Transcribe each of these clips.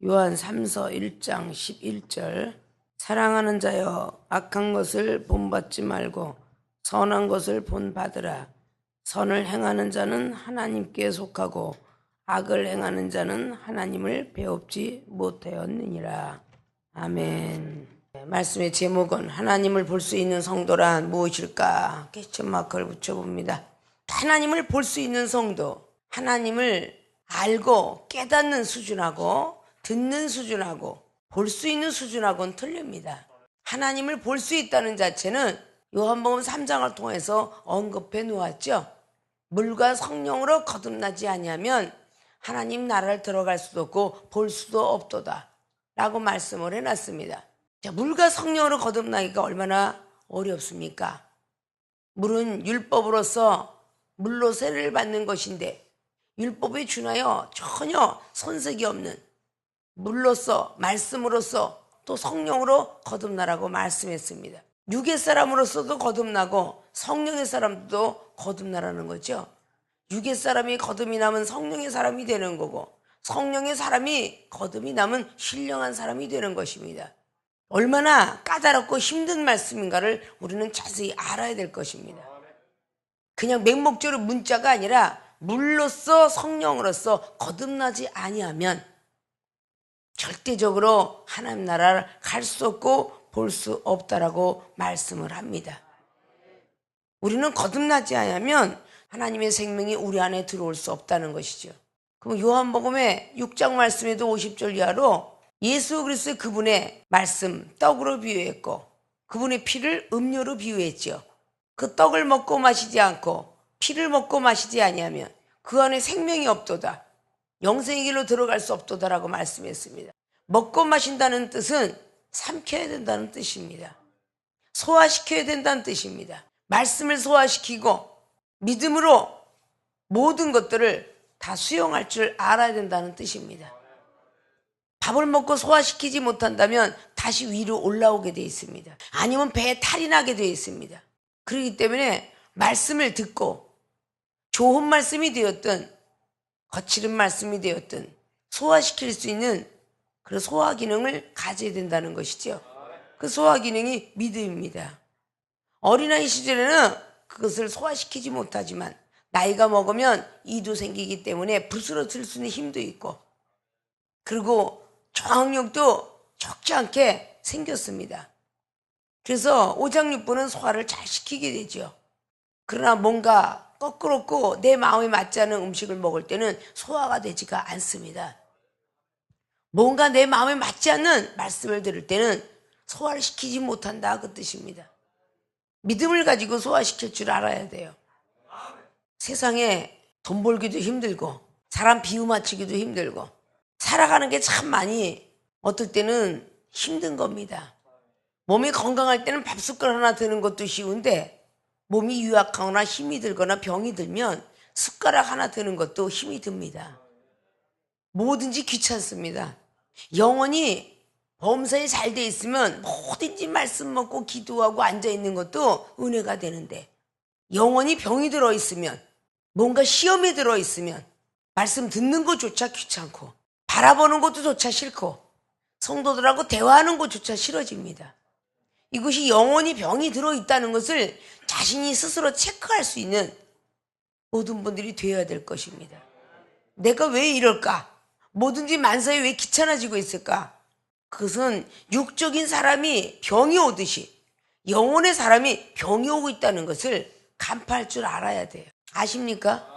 요한 3서 1장 11절 사랑하는 자여 악한 것을 본받지 말고 선한 것을 본받으라. 선을 행하는 자는 하나님께 속하고 악을 행하는 자는 하나님을 배웁지 못하였느니라. 아멘. 말씀의 제목은 하나님을 볼 수 있는 성도란 무엇일까? 퀘스천 마크를 붙여봅니다. 하나님을 볼 수 있는 성도, 하나님을 알고 깨닫는 수준하고 듣는 수준하고 볼 수 있는 수준하고는 틀립니다. 하나님을 볼 수 있다는 자체는 요한복음 3장을 통해서 언급해 놓았죠. 물과 성령으로 거듭나지 아니하면 하나님 나라를 들어갈 수도 없고 볼 수도 없도다 라고 말씀을 해놨습니다. 자, 물과 성령으로 거듭나기가 얼마나 어렵습니까? 물은 율법으로서 물로 세례를 받는 것인데 율법에 준하여 전혀 손색이 없는 물로서 말씀으로서 또 성령으로 거듭나라고 말씀했습니다. 육의 사람으로서도 거듭나고 성령의 사람도 거듭나라는 거죠. 육의 사람이 거듭이 나면 성령의 사람이 되는 거고 성령의 사람이 거듭이 나면 신령한 사람이 되는 것입니다. 얼마나 까다롭고 힘든 말씀인가를 우리는 자세히 알아야 될 것입니다. 그냥 맹목적으로 문자가 아니라 물로서 성령으로서 거듭나지 아니하면 절대적으로 하나님 나라를 갈 수 없고 볼 수 없다라고 말씀을 합니다. 우리는 거듭나지 않으면 하나님의 생명이 우리 안에 들어올 수 없다는 것이죠. 그럼 요한복음의 6장 말씀에도 50절 이하로 예수 그리스도의 그분의 말씀 떡으로 비유했고 그분의 피를 음료로 비유했죠. 그 떡을 먹고 마시지 않고 피를 먹고 마시지 아니하면 그 안에 생명이 없도다. 영생의 길로 들어갈 수 없도다라고 말씀했습니다. 먹고 마신다는 뜻은 삼켜야 된다는 뜻입니다. 소화시켜야 된다는 뜻입니다. 말씀을 소화시키고 믿음으로 모든 것들을 다 수용할 줄 알아야 된다는 뜻입니다. 밥을 먹고 소화시키지 못한다면 다시 위로 올라오게 되어 있습니다. 아니면 배에 탈이 나게 되어 있습니다. 그렇기 때문에 말씀을 듣고 좋은 말씀이 되었든 거칠은 말씀이 되었든 소화시킬 수 있는 그런 소화 기능을 가져야 된다는 것이죠. 그 소화 기능이 믿음입니다. 어린아이 시절에는 그것을 소화시키지 못하지만 나이가 먹으면 이도 생기기 때문에 부스러질 수 있는 힘도 있고 그리고 저항력도 적지 않게 생겼습니다. 그래서 오장육부는 소화를 잘 시키게 되죠. 그러나 뭔가 거꾸롭고 내 마음에 맞지 않은 음식을 먹을 때는 소화가 되지가 않습니다. 뭔가 내 마음에 맞지 않는 말씀을 들을 때는 소화를 시키지 못한다 그 뜻입니다. 믿음을 가지고 소화시킬 줄 알아야 돼요. 세상에 돈 벌기도 힘들고 사람 비유 맞추기도 힘들고 살아가는 게 참 많이 어떨 때는 힘든 겁니다. 몸이 건강할 때는 밥 숟갈 하나 드는 것도 쉬운데 몸이 유약하거나 힘이 들거나 병이 들면 숟가락 하나 드는 것도 힘이 듭니다. 뭐든지 귀찮습니다. 영혼이 범사에 잘 돼 있으면 뭐든지 말씀 먹고 기도하고 앉아있는 것도 은혜가 되는데 영혼이 병이 들어있으면 뭔가 시험에 들어있으면 말씀 듣는 것조차 귀찮고 바라보는 것조차 싫고 성도들하고 대화하는 것조차 싫어집니다. 이것이 영혼이 병이 들어있다는 것을 자신이 스스로 체크할 수 있는 모든 분들이 되어야 될 것입니다. 내가 왜 이럴까? 뭐든지 만사에 왜 귀찮아지고 있을까? 그것은 육적인 사람이 병이 오듯이 영혼의 사람이 병이 오고 있다는 것을 간파할 줄 알아야 돼요. 아십니까?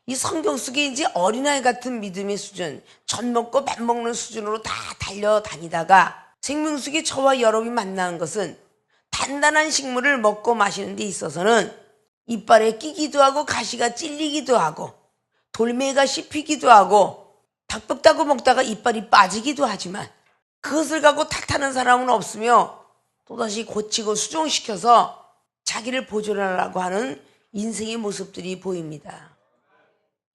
이 성경 속에 이제 어린아이 같은 믿음의 수준, 젖 먹고 밥 먹는 수준으로 다 달려다니다가 생명수기 저와 여러분이 만난 것은 단단한 식물을 먹고 마시는 데 있어서는 이빨에 끼기도 하고 가시가 찔리기도 하고 돌멩이가 씹히기도 하고 닭뼈 따고 먹다가 이빨이 빠지기도 하지만 그것을 갖고 탓하는 사람은 없으며 또다시 고치고 수정시켜서 자기를 보존하려고 하는 인생의 모습들이 보입니다.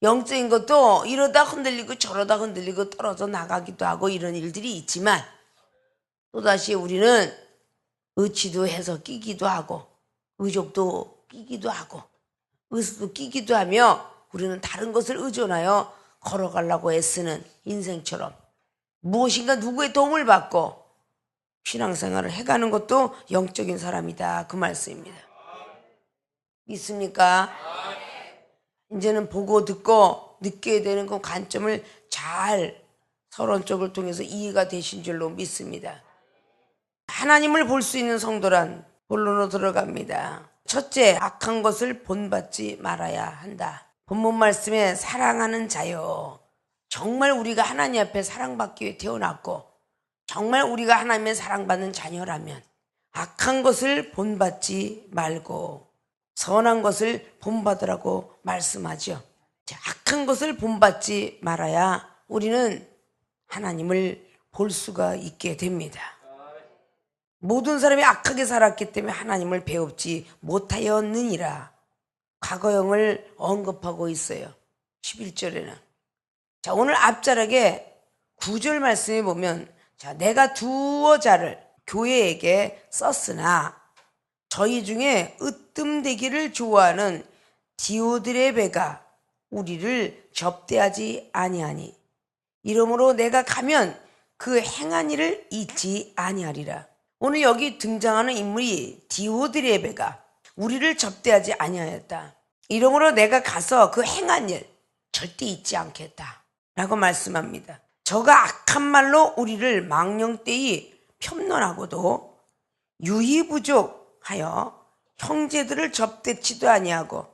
영적인 것도 이러다 흔들리고 저러다 흔들리고 떨어져 나가기도 하고 이런 일들이 있지만 또다시 우리는 의치도 해서 끼기도 하고 의족도 끼기도 하고 의수도 끼기도 하며 우리는 다른 것을 의존하여 걸어가려고 애쓰는 인생처럼 무엇인가 누구의 도움을 받고 신앙생활을 해가는 것도 영적인 사람이다. 그 말씀입니다. 믿습니까? 이제는 보고 듣고 느껴야 되는 그 관점을 잘 서론적을 통해서 이해가 되신 줄로 믿습니다. 하나님을 볼 수 있는 성도란 본론으로 들어갑니다. 첫째, 악한 것을 본받지 말아야 한다. 본문 말씀에 사랑하는 자요. 정말 우리가 하나님 앞에 사랑받기 위해 태어났고 정말 우리가 하나님의 사랑받는 자녀라면 악한 것을 본받지 말고 선한 것을 본받으라고 말씀하죠. 악한 것을 본받지 말아야 우리는 하나님을 볼 수가 있게 됩니다. 모든 사람이 악하게 살았기 때문에 하나님을 배웁지 못하였느니라. 과거형을 언급하고 있어요. 11절에는. 자, 오늘 앞자락에 9절 말씀에 보면 내가 두어 자를 교회에게 썼으나 저희 중에 으뜸되기를 좋아하는 디오드레베가 우리를 접대하지 아니하니 이러므로 내가 가면 그 행한 일을 잊지 아니하리라. 오늘 여기 등장하는 인물이 디오드레베가 우리를 접대하지 아니하였다. 이러므로 내가 가서 그 행한 일 절대 잊지 않겠다 라고 말씀합니다. 저가 악한 말로 우리를 망령되이 편론하고도 유희부족하여 형제들을 접대치도 아니하고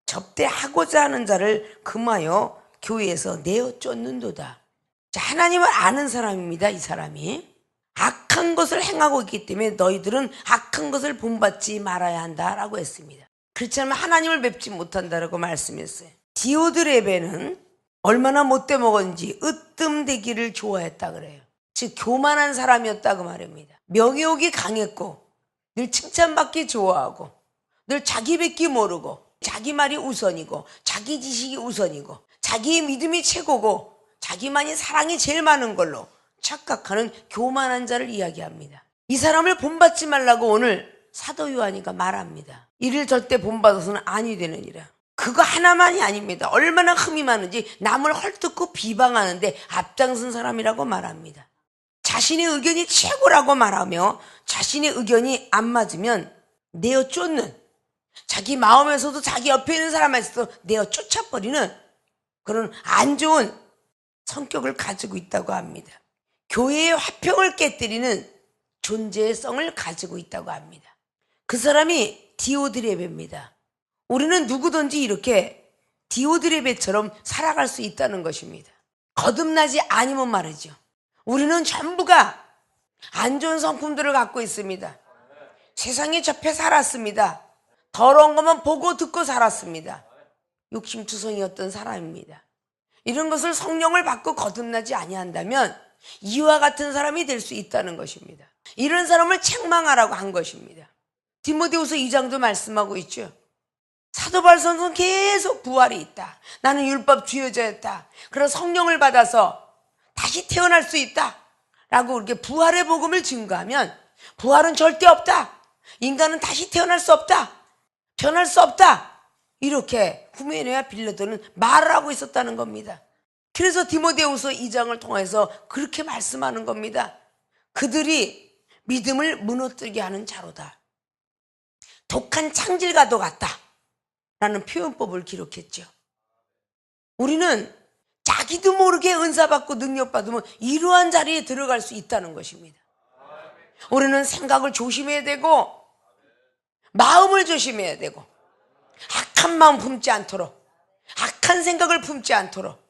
접대하고자 하는 자를 금하여 교회에서 내어 쫓는도다. 자, 하나님을 아는 사람입니다. 이 사람이 악한 것을 행하고 있기 때문에 너희들은 악한 것을 본받지 말아야 한다라고 했습니다. 그렇지 않으면 하나님을 뵙지 못한다라고 말씀했어요. 디오드레베는 얼마나 못돼 먹었는지 으뜸되기를 좋아했다 그래요. 즉 교만한 사람이었다 그 말입니다. 명예욕이 강했고 늘 칭찬받기 좋아하고 늘 자기 뵙기 모르고 자기 말이 우선이고 자기 지식이 우선이고 자기의 믿음이 최고고 자기만이 사랑이 제일 많은 걸로 착각하는 교만한 자를 이야기합니다. 이 사람을 본받지 말라고 오늘 사도 요한이가 말합니다. 이를 절대 본받아서는 아니 되느니라. 그거 하나만이 아닙니다. 얼마나 흠이 많은지 남을 헐뜯고 비방하는데 앞장선 사람이라고 말합니다. 자신의 의견이 최고라고 말하며 자신의 의견이 안 맞으면 내어 쫓는, 자기 마음에서도 자기 옆에 있는 사람에서도 내어 쫓아버리는 그런 안 좋은 성격을 가지고 있다고 합니다. 교회의 화평을 깨뜨리는 존재성을 가지고 있다고 합니다. 그 사람이 디오드레베입니다. 우리는 누구든지 이렇게 디오드레베처럼 살아갈 수 있다는 것입니다. 거듭나지 아니면 말이죠. 우리는 전부가 안 좋은 성품들을 갖고 있습니다. 세상에 접해 살았습니다. 더러운 것만 보고 듣고 살았습니다. 욕심투성이었던 사람입니다. 이런 것을 성령을 받고 거듭나지 아니한다면 이와 같은 사람이 될 수 있다는 것입니다. 이런 사람을 책망하라고 한 것입니다. 디모데후서 2장도 말씀하고 있죠. 사도 바울은 계속 부활이 있다. 나는 율법 주여자였다. 그래서 성령을 받아서 다시 태어날 수 있다 라고 이렇게 부활의 복음을 증거하면 부활은 절대 없다. 인간은 다시 태어날 수 없다. 변할 수 없다. 이렇게 후메네와 빌레도는 말을 하고 있었다는 겁니다. 그래서 디모데후서 2장을 통해서 그렇게 말씀하는 겁니다. 그들이 믿음을 무너뜨리게 하는 자로다. 독한 창질과도 같다 라는 표현법을 기록했죠. 우리는 자기도 모르게 은사받고 능력받으면 이러한 자리에 들어갈 수 있다는 것입니다. 우리는 생각을 조심해야 되고 마음을 조심해야 되고 악한 마음 품지 않도록, 악한 생각을 품지 않도록,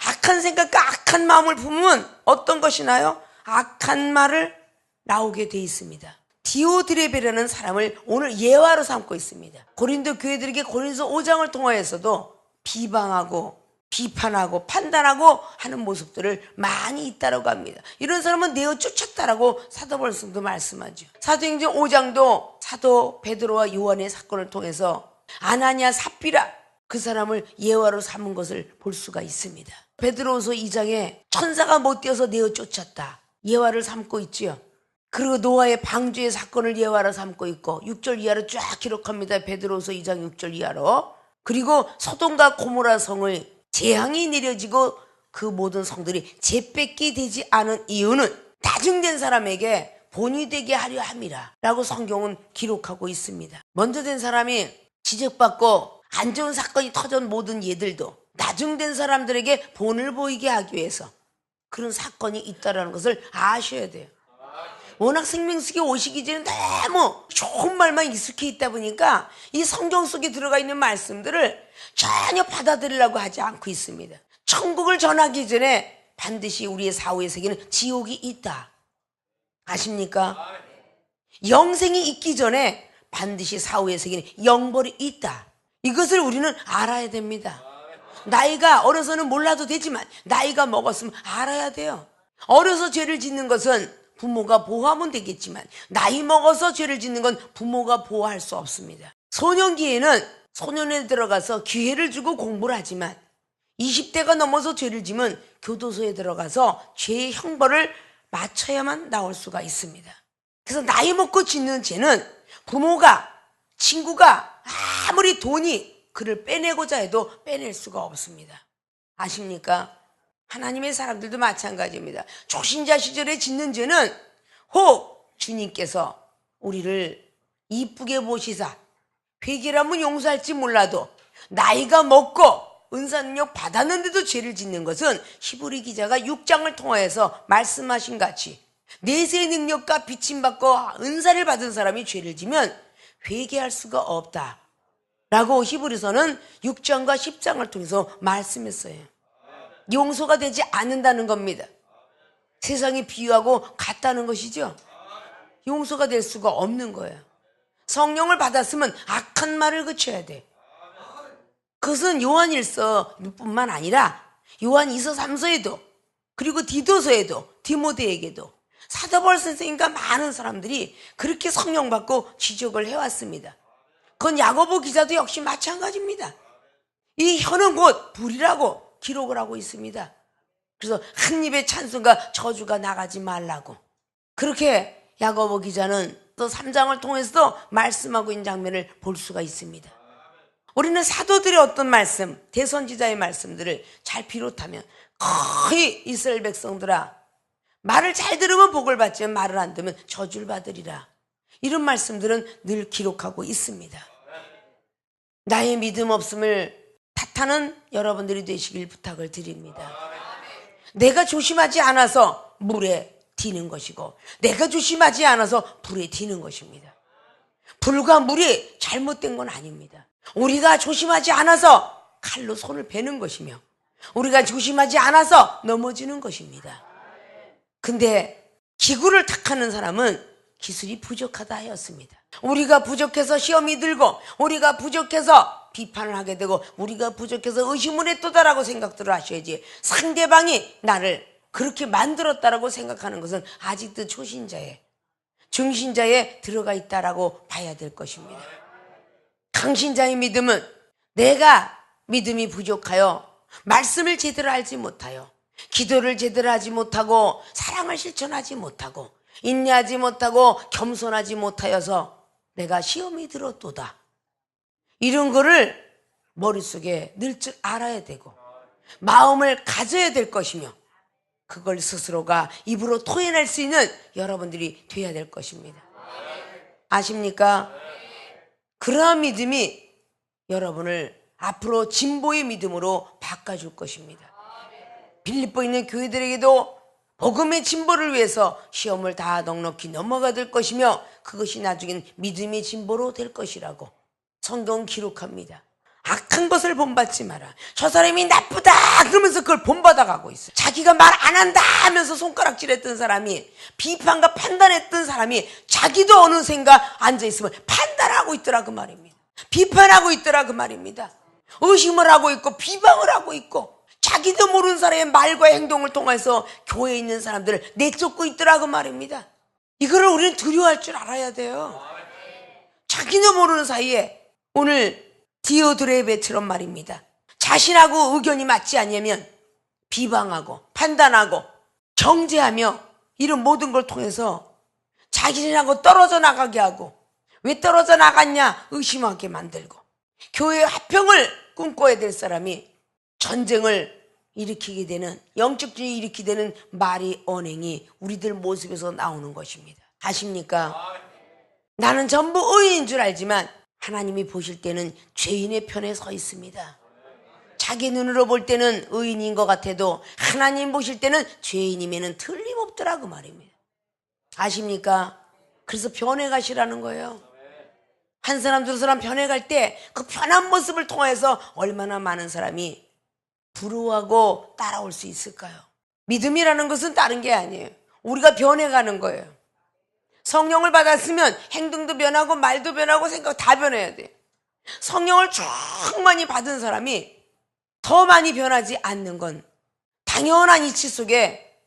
악한 생각과 악한 마음을 품으면 어떤 것이 나요? 악한 말을 나오게 돼 있습니다. 디오드레베라는 사람을 오늘 예화로 삼고 있습니다. 고린도 교회들에게 고린도서 5장을 통하여서도 비방하고 비판하고 판단하고 하는 모습들을 많이 있다라고 합니다. 이런 사람은 내어 쫓았다라고 사도 바울도 말씀하죠. 사도행전 5장도 사도 베드로와 요한의 사건을 통해서 아나니아 삽비라 그 사람을 예화로 삼은 것을 볼 수가 있습니다. 베드로후서 2장에 천사가 못 뛰어서 내어 쫓았다 예화를 삼고 있지요. 그리고 노아의 방주의 사건을 예화로 삼고 있고 6절 이하로 쫙 기록합니다. 베드로후서 2장 6절 이하로. 그리고 소돔과 고모라 성을 재앙이 내려지고 그 모든 성들이 재뺏게 되지 않은 이유는 나중된 사람에게 본이 되게 하려 함이라 라고 성경은 기록하고 있습니다. 먼저 된 사람이 지적받고 안 좋은 사건이 터진 모든 예들도 나중된 사람들에게 본을 보이게 하기 위해서 그런 사건이 있다는 것을 아셔야 돼요. 워낙 생명수기 오시기 전에 너무 좋은 말만 익숙해 있다 보니까 이 성경 속에 들어가 있는 말씀들을 전혀 받아들이려고 하지 않고 있습니다. 천국을 전하기 전에 반드시 우리의 사후의 세계는 지옥이 있다. 아십니까? 영생이 있기 전에 반드시 사후의 세계는 영벌이 있다. 이것을 우리는 알아야 됩니다. 나이가 어려서는 몰라도 되지만 나이가 먹었으면 알아야 돼요. 어려서 죄를 짓는 것은 부모가 보호하면 되겠지만 나이 먹어서 죄를 짓는 건 부모가 보호할 수 없습니다. 소년기에는 소년에 들어가서 기회를 주고 공부를 하지만 20대가 넘어서 죄를 지면 교도소에 들어가서 죄의 형벌을 맞춰야만 나올 수가 있습니다. 그래서 나이 먹고 짓는 죄는 부모가 친구가 아무리 돈이 그를 빼내고자 해도 빼낼 수가 없습니다. 아십니까? 하나님의 사람들도 마찬가지입니다. 초신자 시절에 짓는 죄는 혹 주님께서 우리를 이쁘게 보시사 회개라면 용서할지 몰라도 나이가 먹고 은사능력 받았는데도 죄를 짓는 것은 히브리 기자가 6장을 통하여서 말씀하신 같이 내세의 능력과 비침받고 은사를 받은 사람이 죄를 지면 회개할 수가 없다 라고 히브리서는 6장과 10장을 통해서 말씀했어요. 용서가 되지 않는다는 겁니다. 세상이 비유하고 같다는 것이죠. 용서가 될 수가 없는 거예요. 성령을 받았으면 악한 말을 그쳐야 돼. 그것은 요한일서뿐만 아니라 요한 2서 3서에도 그리고 디도서에도 디모데에게도 사도 바울 선생님과 많은 사람들이 그렇게 성령 받고 지적을 해왔습니다. 그건 야고보 기자도 역시 마찬가지입니다. 이 혀는 곧 불이라고 기록을 하고 있습니다. 그래서 한 입의 찬송과 저주가 나가지 말라고 그렇게 야고보 기자는 또 3장을 통해서도 말씀하고 있는 장면을 볼 수가 있습니다. 우리는 사도들의 어떤 말씀, 대선지자의 말씀들을 잘 비롯하면 거의 이스라엘 백성들아 말을 잘 들으면 복을 받지만 말을 안 들으면 저주를 받으리라. 이런 말씀들은 늘 기록하고 있습니다. 나의 믿음 없음을 탓하는 여러분들이 되시길 부탁을 드립니다. 내가 조심하지 않아서 물에 튀는 것이고 내가 조심하지 않아서 불에 튀는 것입니다. 불과 물이 잘못된 건 아닙니다. 우리가 조심하지 않아서 칼로 손을 베는 것이며 우리가 조심하지 않아서 넘어지는 것입니다. 근데 기구를 탁하는 사람은 기술이 부족하다 하였습니다. 우리가 부족해서 시험이 들고 우리가 부족해서 비판을 하게 되고 우리가 부족해서 의심을 했다라고 생각들을 하셔야지 상대방이 나를 그렇게 만들었다라고 생각하는 것은 아직도 초신자에 중신자에 들어가 있다라고 봐야 될 것입니다. 강신자의 믿음은 내가 믿음이 부족하여 말씀을 제대로 알지 못하여 기도를 제대로 하지 못하고 사랑을 실천하지 못하고 인내하지 못하고 겸손하지 못하여서 내가 시험이 들었도다. 이런 거를 머릿속에 늘 줄 알아야 되고 마음을 가져야 될 것이며 그걸 스스로가 입으로 토해낼 수 있는 여러분들이 되어야 될 것입니다. 아십니까? 그러한 믿음이 여러분을 앞으로 진보의 믿음으로 바꿔줄 것입니다. 빌립보에 있는 교회들에게도 복음의 진보를 위해서 시험을 다 넉넉히 넘어가 될 것이며 그것이 나중엔 믿음의 진보로 될 것이라고 성경은 기록합니다. 악한 것을 본받지 마라. 저 사람이 나쁘다 그러면서 그걸 본받아가고 있어요. 자기가 말 안 한다 하면서 손가락질했던 사람이 비판과 판단했던 사람이 자기도 어느샌가 앉아있으면 판단하고 있더라 그 말입니다. 비판하고 있더라 그 말입니다. 의심을 하고 있고 비방을 하고 있고 자기도 모르는 사람의 말과 행동을 통해서 교회에 있는 사람들을 내쫓고 있더라 그 말입니다. 이거를 우리는 두려워할 줄 알아야 돼요. 자기도 모르는 사이에 오늘 디오드레베처럼 말입니다. 자신하고 의견이 맞지 않으면 비방하고 판단하고 정죄하며 이런 모든 걸 통해서 자기들하고 떨어져 나가게 하고 왜 떨어져 나갔냐 의심하게 만들고 교회의 화평을 꿈꿔야 될 사람이 전쟁을 일으키게 되는, 영적주의 일으키게 되는 말이, 언행이 우리들 모습에서 나오는 것입니다. 아십니까? 나는 전부 의인인 줄 알지만 하나님이 보실 때는 죄인의 편에 서 있습니다. 자기 눈으로 볼 때는 의인인 것 같아도 하나님 보실 때는 죄인이면 틀림없더라, 그 말입니다. 아십니까? 그래서 변해가시라는 거예요. 한 사람 두 사람 변해갈 때 그 변한 모습을 통해서 얼마나 많은 사람이 부러워하고 따라올 수 있을까요? 믿음이라는 것은 다른 게 아니에요. 우리가 변해가는 거예요. 성령을 받았으면 행동도 변하고 말도 변하고 생각 다 변해야 돼. 성령을 충만히 받은 사람이 더 많이 변하지 않는 건 당연한 이치 속에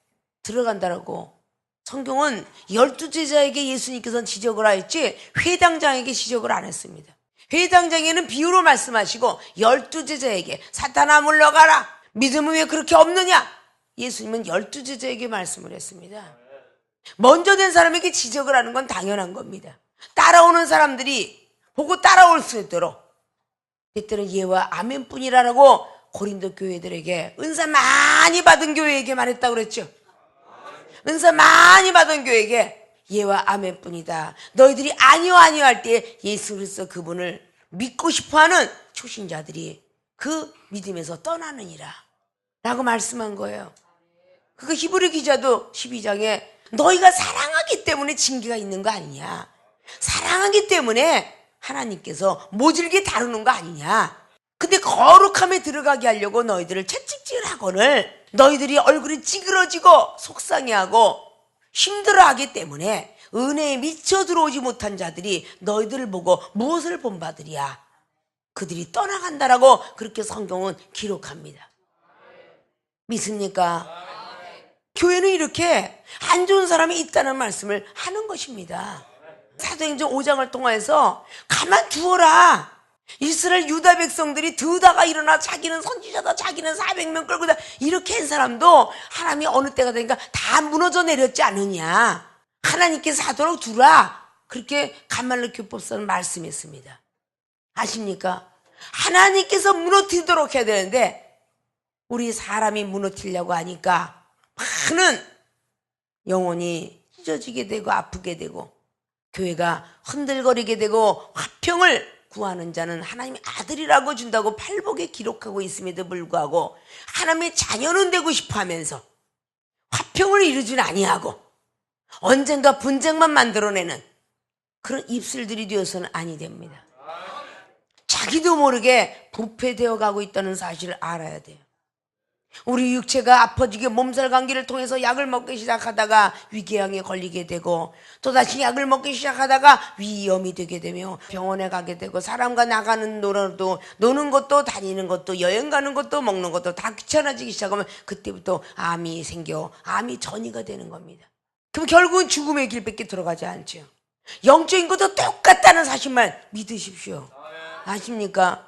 들어간다라고. 성경은 12제자에게 예수님께서는 지적을 하였지 회당장에게 지적을 안 했습니다. 회당장에는 비유로 말씀하시고 12제자에게 사탄아 물러가라, 믿음은 왜 그렇게 없느냐, 예수님은 12제자에게 말씀을 했습니다. 먼저 된 사람에게 지적을 하는 건 당연한 겁니다. 따라오는 사람들이 보고 따라올 수 있도록 그때는 예와 아멘뿐이라고 고린도 교회들에게, 은사 많이 받은 교회에게 말했다고 그랬죠. 은사 많이 받은 교회에게 예와 아멘뿐이다. 너희들이 아니요 할 때 예수 그리스도 그분을 믿고 싶어하는 초신자들이 그 믿음에서 떠나느니라 라고 말씀한 거예요. 그 히브리 기자도 12장에 너희가 사랑하기 때문에 징계가 있는 거 아니냐, 사랑하기 때문에 하나님께서 모질게 다루는 거 아니냐, 근데 거룩함에 들어가게 하려고 너희들을 채찍질하거늘 너희들이 얼굴이 찌그러지고 속상해하고 힘들어하기 때문에 은혜에 미쳐 들어오지 못한 자들이 너희들을 보고 무엇을 본받으랴, 그들이 떠나간다라고 그렇게 성경은 기록합니다. 믿습니까? 교회는 이렇게 안 좋은 사람이 있다는 말씀을 하는 것입니다. 사도행전 5장을 통해서 가만두어라, 이스라엘 유다 백성들이 드다가 일어나 자기는 선지자다, 자기는 400명 끌고다 이렇게 한 사람도 하나님이 어느 때가 되니까 다 무너져 내렸지 않느냐, 하나님께서 하도록 두라, 그렇게 가말르 교법서는 말씀했습니다. 아십니까? 하나님께서 무너뜨리도록 해야 되는데 우리 사람이 무너뜨리려고 하니까 많은 영혼이 찢어지게 되고 아프게 되고 교회가 흔들거리게 되고 화평을 구하는 자는 하나님의 아들이라고 준다고 팔복에 기록하고 있음에도 불구하고 하나님의 자녀는 되고 싶어하면서 화평을 이루지는 아니하고 언젠가 분쟁만 만들어내는 그런 입술들이 되어서는 아니 됩니다. 자기도 모르게 부패되어 가고 있다는 사실을 알아야 돼요. 우리 육체가 아파지게 몸살 감기를 통해서 약을 먹기 시작하다가 위궤양에 걸리게 되고 또다시 약을 먹기 시작하다가 위염이 되게 되며 병원에 가게 되고 사람과 나가는 노는 것도 다니는 것도 여행 가는 것도 먹는 것도 다 귀찮아지기 시작하면 그때부터 암이 생겨 암이 전이가 되는 겁니다. 그럼 결국은 죽음의 길밖에 들어가지 않죠. 영적인 것도 똑같다는 사실만 믿으십시오. 아십니까?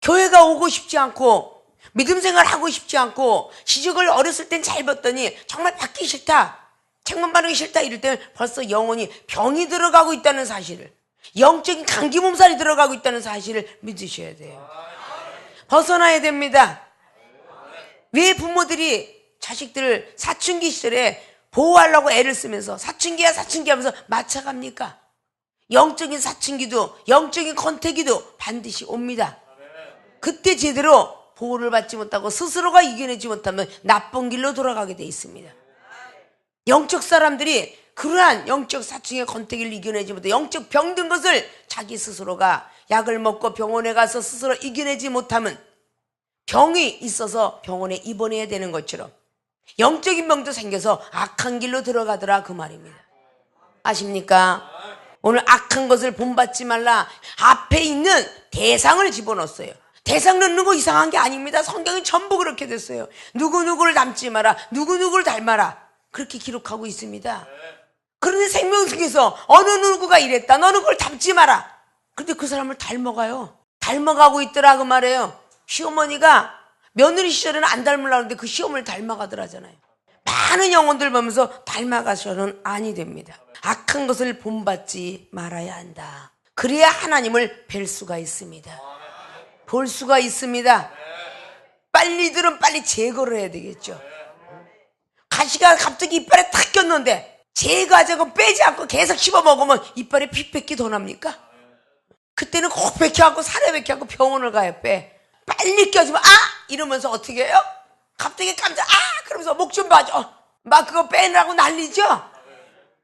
교회가 오고 싶지 않고 믿음 생활하고 싶지 않고 시적을 어렸을 땐 잘 봤더니 정말 받기 싫다, 책만 바르기 싫다 이럴 때는 벌써 영혼이 병이 들어가고 있다는 사실을, 영적인 감기 몸살이 들어가고 있다는 사실을 믿으셔야 돼요. 벗어나야 됩니다. 왜 부모들이 자식들을 사춘기 시절에 보호하려고 애를 쓰면서 사춘기야 하면서 맞춰갑니까? 영적인 사춘기도 영적인 권태기도 반드시 옵니다. 그때 제대로 보호를 받지 못하고 스스로가 이겨내지 못하면 나쁜 길로 돌아가게 돼 있습니다. 영적 사람들이 그러한 영적 사춘기의 권태기를 이겨내지 못해 영적 병든 것을 자기 스스로가 약을 먹고 병원에 가서 스스로 이겨내지 못하면 병이 있어서 병원에 입원해야 되는 것처럼 영적인 병도 생겨서 악한 길로 들어가더라, 그 말입니다. 아십니까? 오늘 악한 것을 본받지 말라, 앞에 있는 대상을 집어넣었어요. 대상 넣는 거 이상한 게 아닙니다. 성경이 전부 그렇게 됐어요. 누구누구를 닮지 마라, 누구누구를 닮아라, 그렇게 기록하고 있습니다. 그런데 생명책에서 어느 누구가 이랬다, 너는 그걸 닮지 마라, 근데 그 사람을 닮아가요. 닮아가고 있더라, 그 말이에요. 시어머니가 며느리 시절에는 안 닮으려고 하는데 그 시어머니를 닮아가더라잖아요. 많은 영혼들 보면서 닮아가셔는 아니 됩니다. 악한 것을 본받지 말아야 한다. 그래야 하나님을 뵐 수가 있습니다. 볼 수가 있습니다. 빨리들은 빨리 제거를 해야 되겠죠. 가시가 갑자기 이빨에 탁 꼈는데 제거하자고 빼지 않고 계속 씹어 먹으면 이빨에 피백기 더 납니까? 그때는 꼭 백혀갖고 살에 백혀갖고 병원을 가야 빼. 빨리 껴지면 이러면서 어떻게 해요? 갑자기 깜짝 그러면서 목 좀 봐줘. 막 그거 빼느라고 난리죠.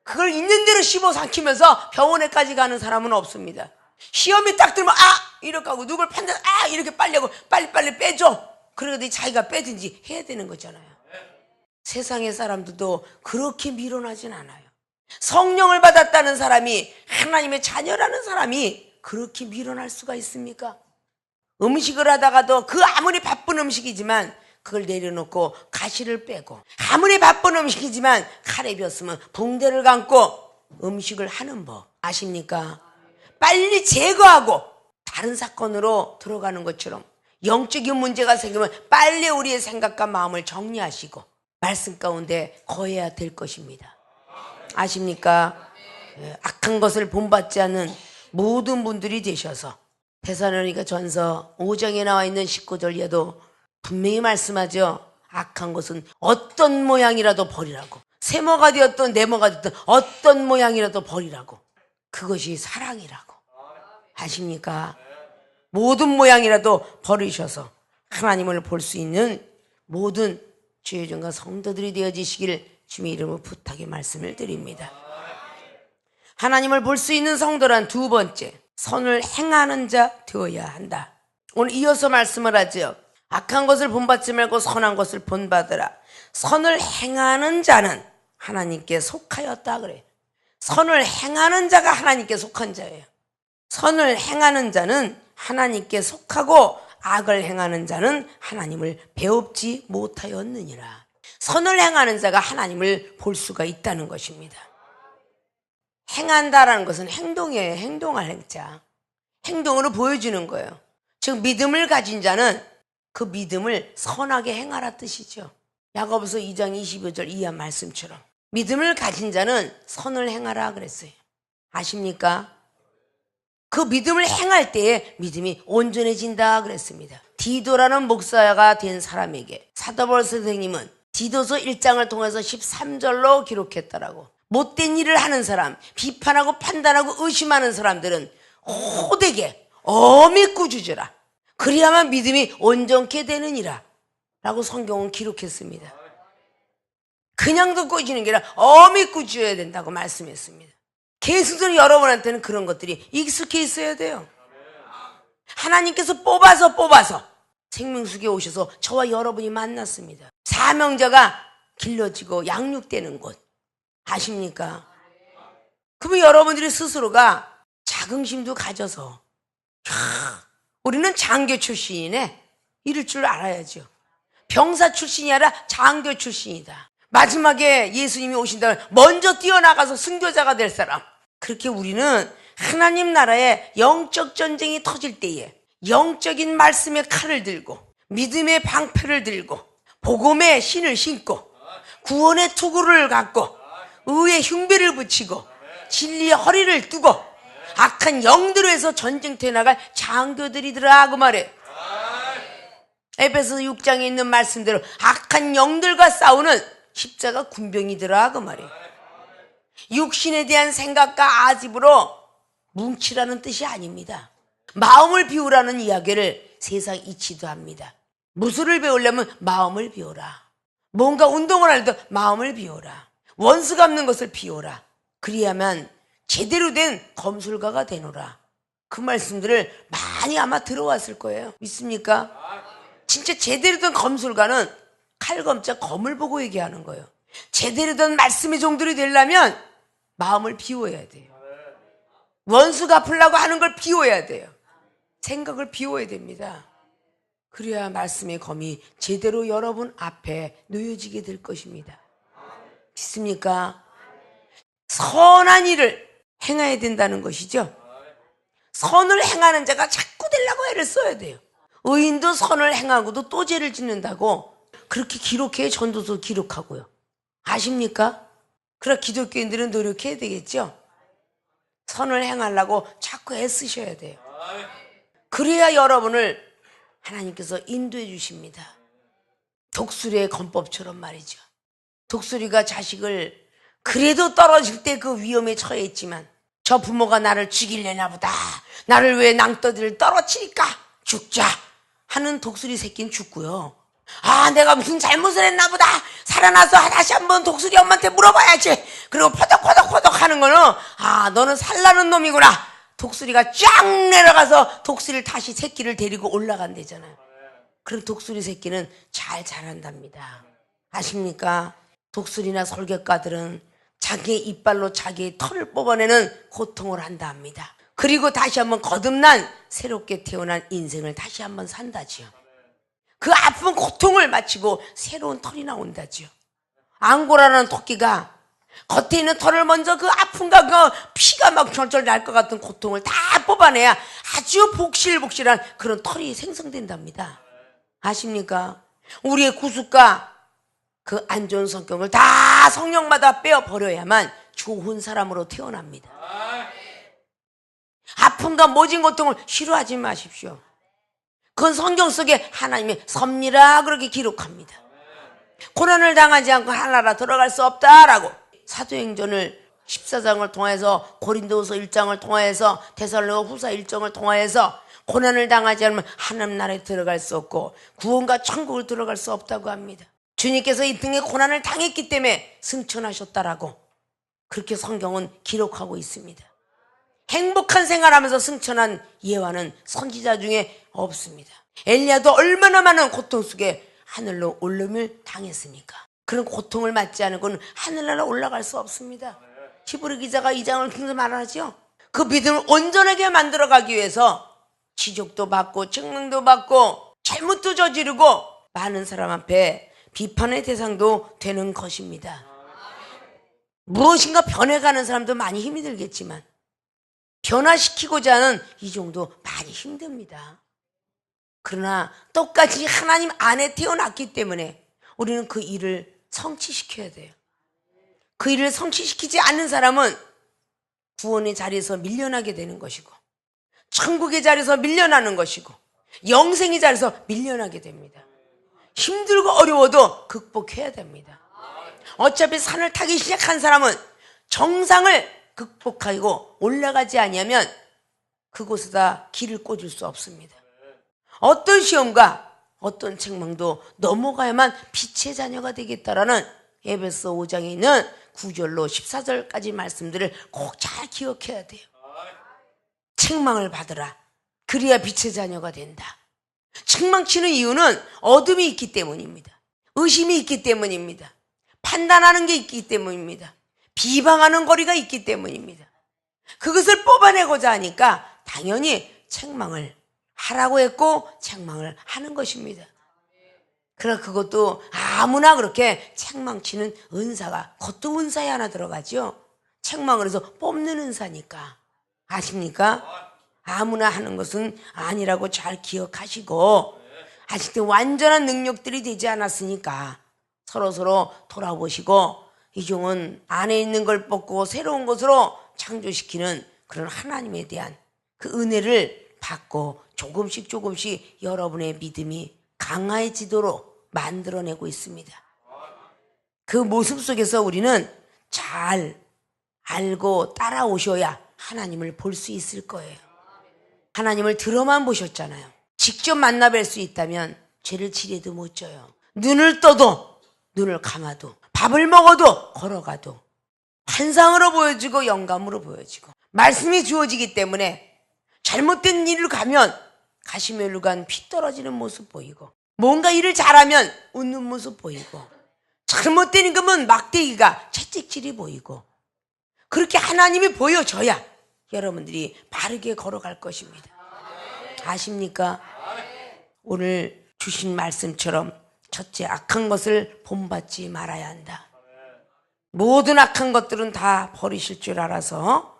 그걸 있는 대로 씹어 삼키면서 병원에까지 가는 사람은 없습니다. 시험이 딱 들면 이렇게 하고 누굴 판단 이렇게 빨리 하고 빨리빨리 빼줘. 그러더니 자기가 빼든지 해야 되는 거잖아요. 세상의 사람들도 그렇게 밀어나진 않아요. 성령을 받았다는 사람이, 하나님의 자녀라는 사람이 그렇게 밀어날 수가 있습니까? 음식을 하다가도 그 아무리 바쁜 음식이지만 그걸 내려놓고 가시를 빼고, 아무리 바쁜 음식이지만 칼에 비었으면 붕대를 감고 음식을 하는 법 아십니까? 빨리 제거하고 다른 사건으로 들어가는 것처럼 영적인 문제가 생기면 빨리 우리의 생각과 마음을 정리하시고 말씀 가운데 거해야 될 것입니다. 아십니까? 악한 것을 본받지 않는 모든 분들이 되셔서, 데살로니가 전서 5장에 나와 있는 19절 이하도 분명히 말씀하죠. 악한 것은 어떤 모양이라도 버리라고. 세모가 되었든 네모가 되었든 어떤 모양이라도 버리라고. 그것이 사랑이라고. 아십니까? 모든 모양이라도 버리셔서 하나님을 볼 수 있는 모든 주의 종과 성도들이 되어지시길 주님의 이름으로 부탁의 말씀을 드립니다. 하나님을 볼 수 있는 성도란 두 번째, 선을 행하는 자 되어야 한다. 오늘 이어서 말씀을 하죠. 악한 것을 본받지 말고 선한 것을 본받으라. 선을 행하는 자는 하나님께 속하였다 그래요. 선을 행하는 자가 하나님께 속한 자예요. 선을 행하는 자는 하나님께 속하고 악을 행하는 자는 하나님을 배웁지 못하였느니라. 선을 행하는 자가 하나님을 볼 수가 있다는 것입니다. 행한다라는 것은 행동이에요. 행동할 행자. 행동으로 보여주는 거예요. 즉 믿음을 가진 자는 그 믿음을 선하게 행하라 뜻이죠. 야고보서 2장 25절 이하 말씀처럼 믿음을 가진 자는 선을 행하라 그랬어요. 아십니까? 그 믿음을 행할 때에 믿음이 온전해진다 그랬습니다. 디도라는 목사가 된 사람에게 사도 바울 선생님은 디도서 1장을 통해서 13절로 기록했다라고. 못된 일을 하는 사람, 비판하고 판단하고 의심하는 사람들은 호되게 엄히 꾸짖으라. 그래야만 믿음이 온전케 되느니라 라고 성경은 기록했습니다. 그냥 듣고 꾸짖는 게 아니라 엄히 꾸짖어야 된다고 말씀했습니다. 계속적으로 여러분한테는 그런 것들이 익숙해 있어야 돼요. 하나님께서 뽑아서 생명수에 오셔서 저와 여러분이 만났습니다. 사명자가 길러지고 양육되는 곳 아십니까? 그러면 여러분들이 스스로가 자긍심도 가져서 우리는 장교 출신이네 이럴 줄 알아야죠. 병사 출신이 아니라 장교 출신이다. 마지막에 예수님이 오신다면 먼저 뛰어나가서 승교자가 될 사람. 그렇게 우리는 하나님 나라의 영적 전쟁이 터질 때에 영적인 말씀의 칼을 들고 믿음의 방패를 들고 복음의 신을 신고 구원의 투구를 갖고 의의 흉배를 붙이고 진리의 허리를 뜨고 악한 영들에서 전쟁터에 나갈 장교들이더라 그 말이에요. 에베소 6장에 있는 말씀대로 악한 영들과 싸우는 십자가 군병이더라 그 말이에요. 육신에 대한 생각과 아집으로 뭉치라는 뜻이 아닙니다. 마음을 비우라는 이야기를 세상 이치도 합니다. 무술을 배우려면 마음을 비워라. 뭔가 운동을 할 때 마음을 비워라. 원수 갚는 것을 비워라. 그래야만 제대로 된 검술가가 되노라. 그 말씀들을 많이 아마 들어왔을 거예요. 믿습니까? 진짜 제대로 된 검술가는 칼검자 검을 보고 얘기하는 거예요. 제대로 된 말씀의 종들이 되려면 마음을 비워야 돼요. 원수 갚으려고 하는 걸 비워야 돼요. 생각을 비워야 됩니다. 그래야 말씀의 검이 제대로 여러분 앞에 놓여지게 될 것입니다. 믿습니까? 선한 일을 행해야 된다는 것이죠. 선을 행하는 자가 자꾸 되려고 애를 써야 돼요. 의인도 선을 행하고도 또 죄를 짓는다고 그렇게 기록해요. 전도서 기록하고요. 아십니까? 그러나 기독교인들은 노력해야 되겠죠. 선을 행하려고 자꾸 애쓰셔야 돼요. 그래야 여러분을 하나님께서 인도해 주십니다. 독수리의 권법처럼 말이죠. 독수리가 자식을 그래도 떨어질 때 그 위험에 처해 있지만 저 부모가 나를 죽이려나 보다, 나를 왜 낭떠러지를 떨어뜨릴까, 죽자 하는 독수리 새끼는 죽고요. 아, 내가 무슨 잘못을 했나 보다, 살아나서 다시 한번 독수리 엄마한테 물어봐야지. 그리고 포덕포덕 하는 거는, 아, 너는 살라는 놈이구나. 독수리가 쫙 내려가서 독수리를 다시 새끼를 데리고 올라간대잖아요. 그럼 독수리 새끼는 잘 자란답니다. 아십니까? 독수리나 설객가들은 자기의 이빨로 자기의 털을 뽑아내는 고통을 한다 합니다. 그리고 다시 한번 거듭난 새롭게 태어난 인생을 다시 한번 산다지요. 그 아픈 고통을 마치고 새로운 털이 나온다지요. 앙고라라는 토끼가 겉에 있는 털을 먼저 그 아픔과 그 피가 막 절절 날 것 같은 고통을 다 뽑아내야 아주 복실복실한 그런 털이 생성된답니다. 아십니까? 우리의 구습과 그 안 좋은 성격을 다 성령마다 빼어버려야만 좋은 사람으로 태어납니다. 아픔과 모진 고통을 싫어하지 마십시오. 그건 성경 속에 하나님의 섭리라 그렇게 기록합니다. 고난을 당하지 않고 하나라 들어갈 수 없다라고 사도행전을 14장을 통해서, 고린도후서 1장을 통해서, 데살로니가 후서 1장을 통해서 고난을 당하지 않으면 하나님 나라에 들어갈 수 없고 구원과 천국을 들어갈 수 없다고 합니다. 주님께서 이 등의 고난을 당했기 때문에 승천하셨다라고 그렇게 성경은 기록하고 있습니다. 행복한 생활하면서 승천한 예화는 선지자 중에 없습니다. 엘리야도 얼마나 많은 고통 속에 하늘로 올림을 당했습니까? 그런 고통을 맞지 않고는 하늘나라 올라갈 수 없습니다. 히브리 기자가 2장을 통해서 말하죠. 그 믿음을 온전하게 만들어가기 위해서 지적도 받고 증명도 받고 잘못도 저지르고 많은 사람 앞에 비판의 대상도 되는 것입니다. 무엇인가 변해가는 사람도 많이 힘이 들겠지만 변화시키고자 하는 이종도 많이 힘듭니다. 그러나 똑같이 하나님 안에 태어났기 때문에 우리는 그 일을 성취시켜야 돼요. 그 일을 성취시키지 않는 사람은 구원의 자리에서 밀려나게 되는 것이고 천국의 자리에서 밀려나는 것이고 영생의 자리에서 밀려나게 됩니다. 힘들고 어려워도 극복해야 됩니다. 어차피 산을 타기 시작한 사람은 정상을 극복하고 올라가지 아니하면 그곳에다 길을 꽂을 수 없습니다. 어떤 시험과 어떤 책망도 넘어가야만 빛의 자녀가 되겠다라는 에베소 5장에 있는 9절로 14절까지 말씀들을 꼭 잘 기억해야 돼요. 책망을 받으라. 그래야 빛의 자녀가 된다. 책망치는 이유는 어둠이 있기 때문입니다. 의심이 있기 때문입니다. 판단하는 게 있기 때문입니다. 비방하는 거리가 있기 때문입니다. 그것을 뽑아내고자 하니까 당연히 책망을 하라고 했고 책망을 하는 것입니다. 그러나 그것도 아무나 그렇게 책망치는 은사가, 그것도 은사에 하나 들어가죠. 책망을 해서 뽑는 은사니까. 아십니까? 아무나 하는 것은 아니라고 잘 기억하시고, 아직도 완전한 능력들이 되지 않았으니까 서로 돌아보시고 이 종은 안에 있는 걸 뽑고 새로운 것으로 창조시키는 그런 하나님에 대한 그 은혜를 받고 조금씩 여러분의 믿음이 강화해지도록 만들어내고 있습니다. 그 모습 속에서 우리는 잘 알고 따라오셔야 하나님을 볼 수 있을 거예요. 하나님을 들어만 보셨잖아요. 직접 만나 뵐 수 있다면 죄를 지려도 못 져요. 눈을 떠도 눈을 감아도 밥을 먹어도 걸어가도 환상으로 보여지고 영감으로 보여지고 말씀이 주어지기 때문에 잘못된 일을 가면 가시멜로 간 피 떨어지는 모습 보이고 뭔가 일을 잘하면 웃는 모습 보이고 잘못된 임금은 막대기가 채찍질이 보이고 그렇게 하나님이 보여줘야 여러분들이 바르게 걸어갈 것입니다. 아십니까? 오늘 주신 말씀처럼 첫째, 악한 것을 본받지 말아야 한다. 모든 악한 것들은 다 버리실 줄 알아서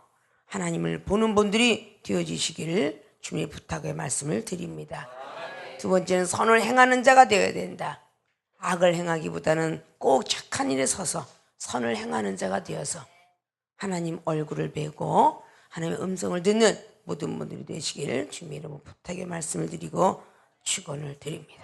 하나님을 보는 분들이 되어주시기를 주님의 부탁의 말씀을 드립니다. 두 번째는 선을 행하는 자가 되어야 된다. 악을 행하기보다는 꼭 착한 일에 서서 선을 행하는 자가 되어서 하나님 얼굴을 뵈고 하나님의 음성을 듣는 모든 분들이 되시기를 주님의 이름으로 부탁의 말씀을 드리고 축원을 드립니다.